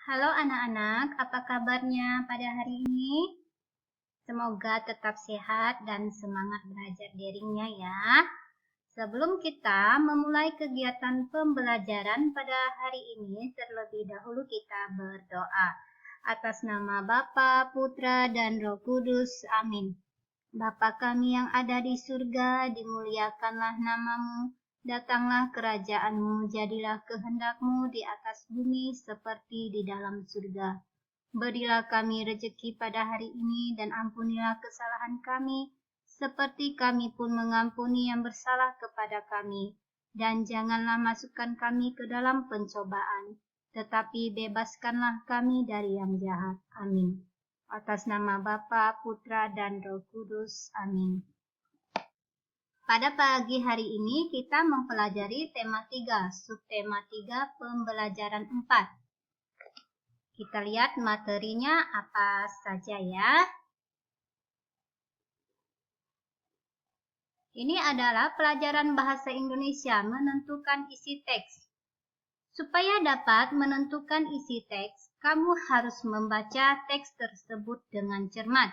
Halo anak-anak, apa kabarnya pada hari ini? Semoga tetap sehat dan semangat belajar daringnya ya. Sebelum kita memulai kegiatan pembelajaran pada hari ini, terlebih dahulu kita berdoa. Atas nama Bapa, Putra, dan Roh Kudus, amin. Bapa kami yang ada di surga, dimuliakanlah namamu. Datanglah kerajaanmu, jadilah kehendakmu di atas bumi seperti di dalam surga. Berilah kami rejeki pada hari ini dan ampunilah kesalahan kami, seperti kami pun mengampuni yang bersalah kepada kami. Dan janganlah masukkan kami ke dalam pencobaan, tetapi bebaskanlah kami dari yang jahat. Amin. Atas nama Bapa, Putra, dan Roh Kudus. Amin. Pada pagi hari ini kita mempelajari tema 3, subtema 3, pembelajaran 4. Kita lihat materinya apa saja ya. Ini adalah pelajaran bahasa Indonesia menentukan isi teks. Supaya dapat menentukan isi teks, kamu harus membaca teks tersebut dengan cermat.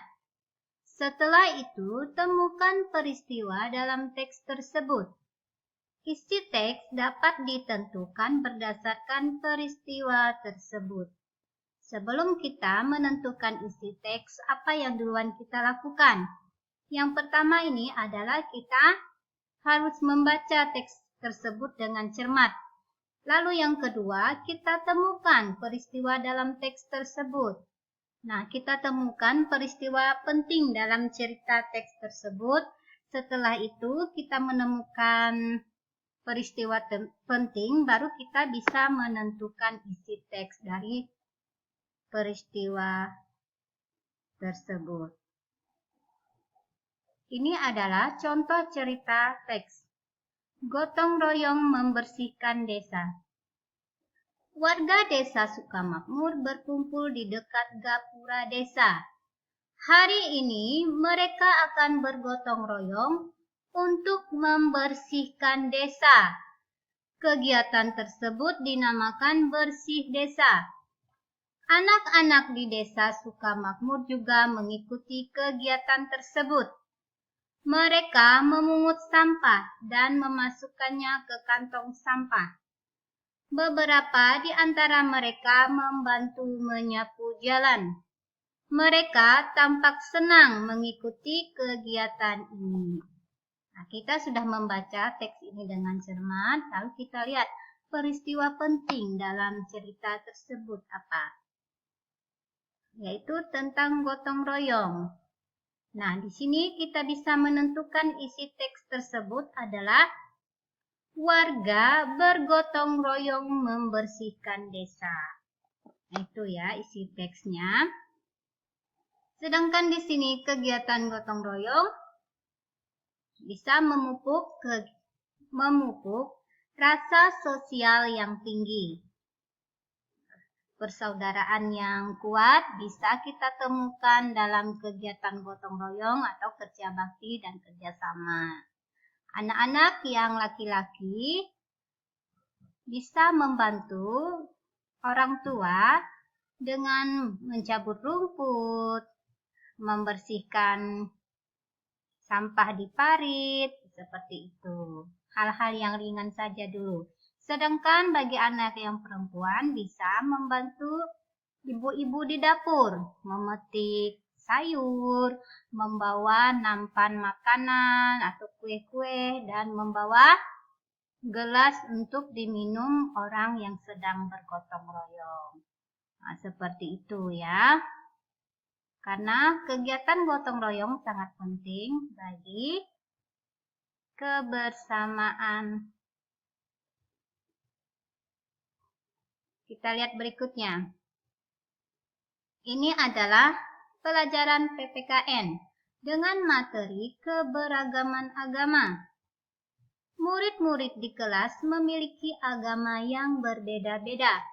Setelah itu, temukan peristiwa dalam teks tersebut. Isi teks dapat ditentukan berdasarkan peristiwa tersebut. Sebelum kita menentukan isi teks, apa yang duluan kita lakukan? Yang pertama ini adalah kita harus membaca teks tersebut dengan cermat. Lalu yang kedua, kita temukan peristiwa dalam teks tersebut. Nah, kita temukan peristiwa penting dalam cerita teks tersebut. Setelah itu, kita menemukan peristiwa penting, baru kita bisa menentukan isi teks dari peristiwa tersebut. Ini adalah contoh cerita teks. Gotong royong membersihkan desa. Warga desa Sukamakmur berkumpul di dekat gapura desa. Hari ini mereka akan bergotong royong untuk membersihkan desa. Kegiatan tersebut dinamakan bersih desa. Anak-anak di desa Sukamakmur juga mengikuti kegiatan tersebut. Mereka memungut sampah dan memasukkannya ke kantong sampah. Beberapa di antara mereka membantu menyapu jalan. Mereka tampak senang mengikuti kegiatan ini. Nah, kita sudah membaca teks ini dengan cermat, lalu kita lihat peristiwa penting dalam cerita tersebut apa? Yaitu tentang gotong royong. Nah, di sini kita bisa menentukan isi teks tersebut adalah warga bergotong royong membersihkan desa. Nah, itu ya isi teksnya. Sedangkan di sini kegiatan gotong royong bisa memupuk rasa sosial yang tinggi. Persaudaraan yang kuat bisa kita temukan dalam kegiatan gotong royong atau kerja bakti dan kerjasama. Anak-anak yang laki-laki bisa membantu orang tua dengan mencabut rumput, membersihkan sampah di parit, seperti itu. Hal-hal yang ringan saja dulu. Sedangkan bagi anak yang perempuan bisa membantu ibu-ibu di dapur, memetik sayur, membawa nampan makanan atau kue-kue, dan membawa gelas untuk diminum orang yang sedang bergotong royong. Nah, seperti itu ya. Karena kegiatan gotong royong sangat penting bagi kebersamaan. Kita lihat berikutnya. Ini adalah pelajaran PPKN dengan materi keberagaman agama. Murid-murid di kelas memiliki agama yang berbeda-beda.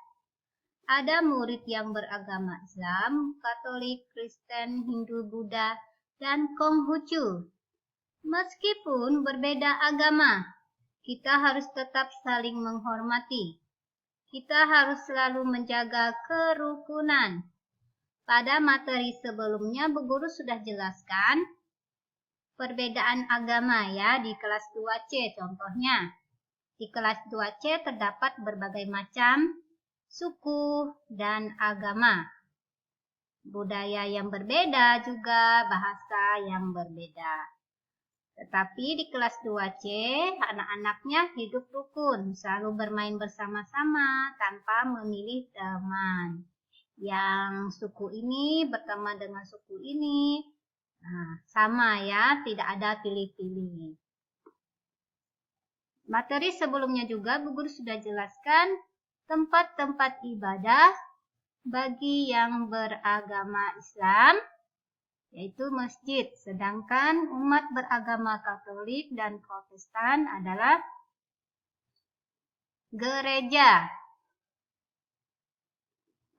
Ada murid yang beragama Islam, Katolik, Kristen, Hindu, Buddha, dan Konghucu. Meskipun berbeda agama, kita harus tetap saling menghormati. kita harus selalu menjaga kerukunan. Pada materi sebelumnya, Bu Guru sudah jelaskan perbedaan agama ya di kelas 2C contohnya. Di kelas 2C terdapat berbagai macam suku dan agama. Budaya yang berbeda juga, bahasa yang berbeda. Tetapi di kelas 2C, anak-anaknya hidup rukun, selalu bermain bersama-sama tanpa memilih teman. Yang suku ini berteman dengan suku ini, nah, sama ya, tidak ada pilih-pilih. Materi sebelumnya juga Bu Guru sudah jelaskan tempat-tempat ibadah bagi yang beragama Islam, yaitu masjid, sedangkan umat beragama Katolik dan Protestan adalah gereja.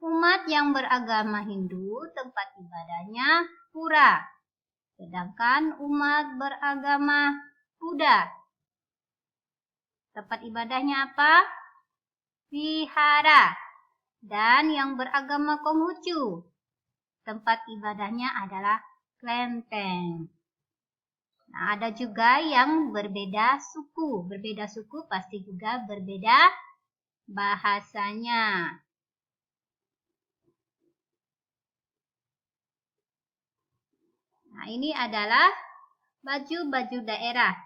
Umat yang beragama Hindu tempat ibadahnya pura, sedangkan umat beragama Buddha tempat ibadahnya apa? Vihara. Dan yang beragama Konghucu tempat ibadahnya adalah kelenteng. Nah, ada juga yang berbeda suku. Berbeda suku pasti juga berbeda bahasanya. Nah, ini adalah baju-baju daerah.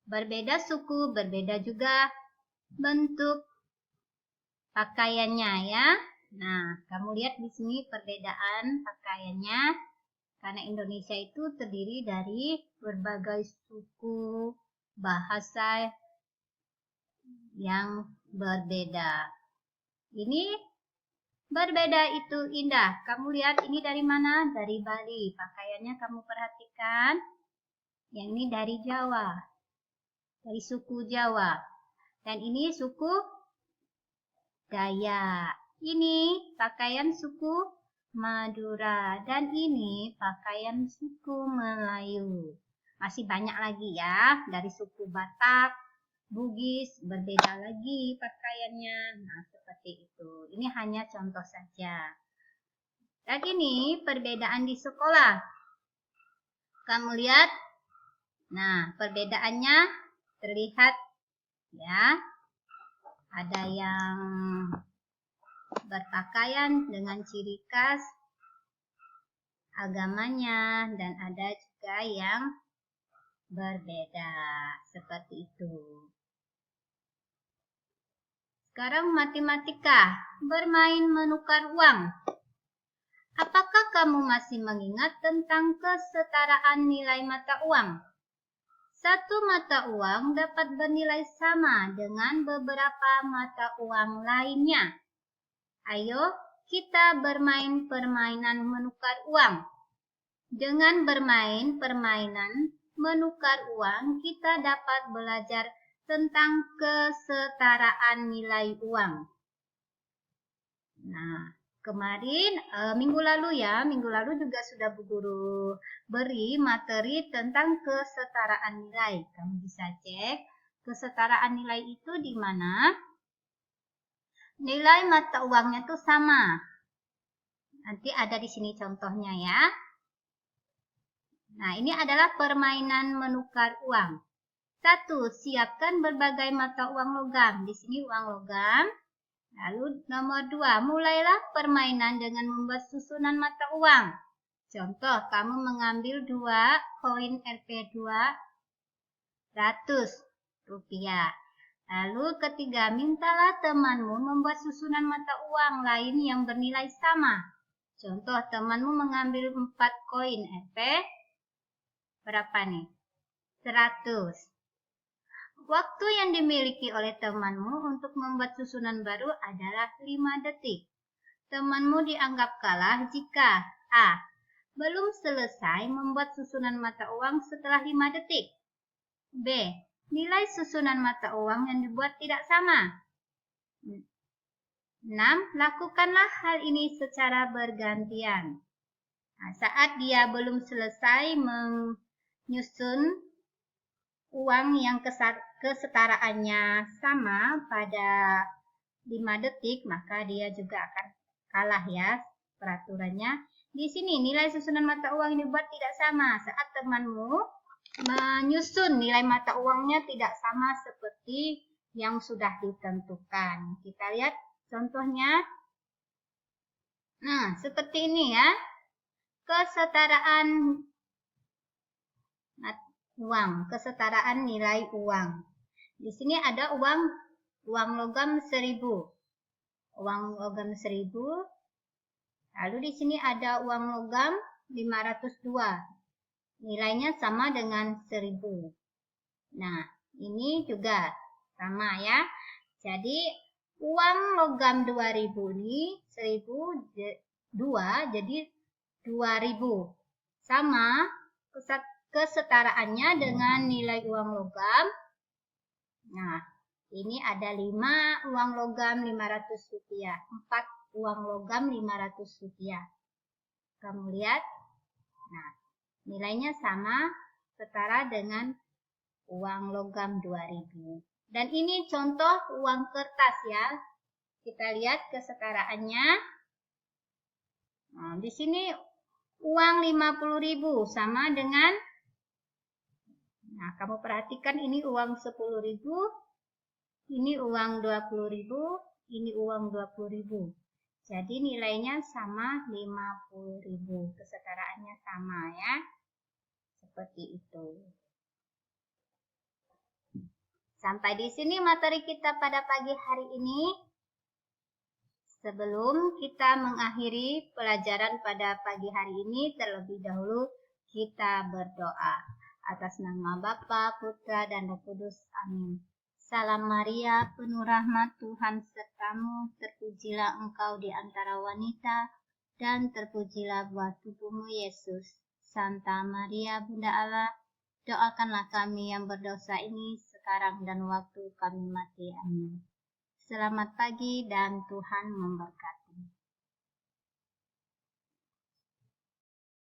Berbeda suku, berbeda juga bentuk pakaiannya ya. Nah, kamu lihat di sini perbedaan pakaiannya. Karena Indonesia itu terdiri dari berbagai suku, bahasa yang berbeda. Ini berbeda itu indah. Kamu lihat ini dari mana? Dari Bali. Pakaiannya kamu perhatikan. Yang ini dari Jawa. Dari suku Jawa. Dan ini suku Dayak. Ini pakaian suku Madura. Dan ini pakaian suku Melayu. Masih banyak lagi ya. Dari suku Batak, Bugis, berbeda lagi pakaiannya. Nah, seperti itu. Ini hanya contoh saja. Dan ini perbedaan di sekolah. Kamu lihat. Nah, perbedaannya terlihat ya. Ada yang berpakaian dengan ciri khas agamanya dan ada juga yang berbeda seperti itu. Sekarang matematika, bermain menukar uang. Apakah kamu masih mengingat tentang kesetaraan nilai mata uang? Satu mata uang dapat bernilai sama dengan beberapa mata uang lainnya. Ayo kita bermain permainan menukar uang. Dengan bermain permainan menukar uang, kita dapat belajar tentang kesetaraan nilai uang. Nah, kemarin, minggu lalu juga sudah Bu Guru beri materi tentang kesetaraan nilai. Kamu bisa cek kesetaraan nilai itu di mana nilai mata uangnya tuh sama. Nanti ada di sini contohnya ya. Nah, ini adalah permainan menukar uang. 1. Siapkan berbagai mata uang logam. Di sini uang logam. Lalu nomor 2, mulailah permainan dengan membuat susunan mata uang. Contoh, kamu mengambil 2 koin Rp2 100. Lalu ketiga, mintalah temanmu membuat susunan mata uang lain yang bernilai sama. Contoh, temanmu mengambil 4 koin Rp berapa nih? 100. Waktu yang dimiliki oleh temanmu untuk membuat susunan baru adalah 5 detik. Temanmu dianggap kalah jika A. Belum selesai membuat susunan mata uang setelah 5 detik. B. Nilai susunan mata uang yang dibuat tidak sama. 6. Lakukanlah hal ini secara bergantian. Nah, saat dia belum selesai menyusun uang yang kesetaraannya sama pada 5 detik, maka dia juga akan kalah ya peraturannya. Di sini nilai susunan mata uang dibuat tidak sama saat temanmu menyusun nilai mata uangnya tidak sama seperti yang sudah ditentukan. Kita lihat contohnya. Nah, seperti ini ya. Kesetaraan uang, kesetaraan nilai uang. Di sini ada uang logam 1000. Uang logam 1000. Lalu di sini ada uang logam 502. Nilainya sama dengan 1000. Nah, ini juga sama ya. Jadi uang logam 2000 ini 1002 jadi 2000. Sama kesetaraannya dengan nilai uang logam. Nah, ini ada 5 uang logam 500 rupiah. 4 uang logam 500 rupiah. Kamu lihat? Nah, nilainya sama, setara dengan uang logam 2000. Dan ini contoh uang kertas ya. Kita lihat kesetaraannya. Nah, di sini uang 50.000 sama dengan, nah kamu perhatikan ini uang 10.000, ini uang 20.000, ini uang 20.000. Jadi nilainya sama 50.000, kesetaraannya sama ya. Seperti itu. Sampai di sini materi kita pada pagi hari ini. Sebelum kita mengakhiri pelajaran pada pagi hari ini, terlebih dahulu kita berdoa. Atas nama Bapa, Putra, dan Roh Kudus. Amin. Salam Maria, penuh rahmat Tuhan sertamu, terpujilah engkau di antara wanita, dan terpujilah buah tubuhmu Yesus. Santa Maria, Bunda Allah, doakanlah kami yang berdosa ini sekarang dan waktu kami mati. Amin. Selamat pagi dan Tuhan memberkati.